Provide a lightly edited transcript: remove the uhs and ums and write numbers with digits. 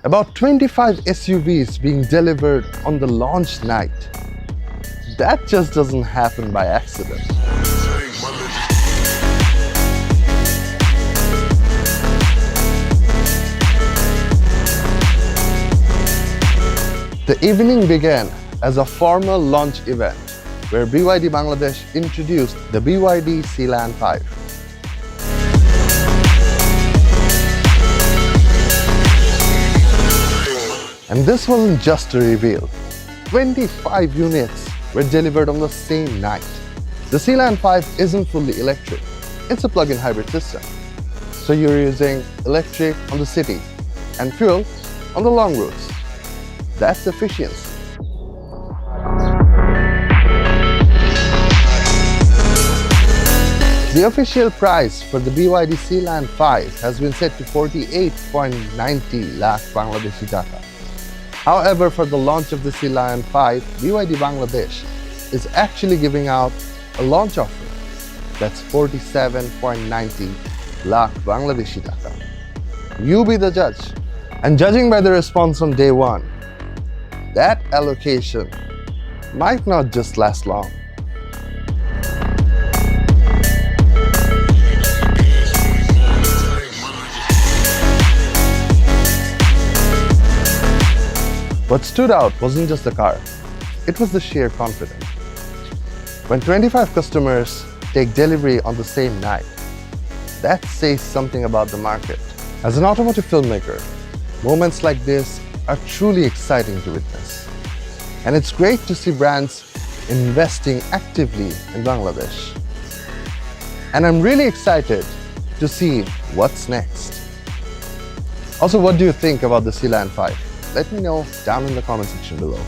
About 25 SUVs being delivered on the launch night. That just doesn't happen by accident. The evening began as a formal launch event where BYD Bangladesh introduced the BYD Sealion 5. And this wasn't just a reveal. 25 units were delivered on the same night. The Sealion 5 isn't fully electric. It's a plug-in hybrid system. So you're using electric on the city and fuel on the long routes. That's efficiency. The official price for the BYD Sealion 5 has been set to 48.90 lakh Bangladeshi Dhaka. However, for the launch of the Sealion 5, BYD Bangladesh is actually giving out a launch offer that's 47.90 lakh Bangladeshi Taka. You be the judge. And judging by the response on day one, that allocation might not just last long. What stood out wasn't just the car, it was the sheer confidence. When 25 customers take delivery on the same night, that says something about the market. As an automotive filmmaker, moments like this are truly exciting to witness. And it's great to see brands investing actively in Bangladesh. And I'm really excited to see what's next. Also, what do you think about the Sealion 5? Let me know down in the comment section below.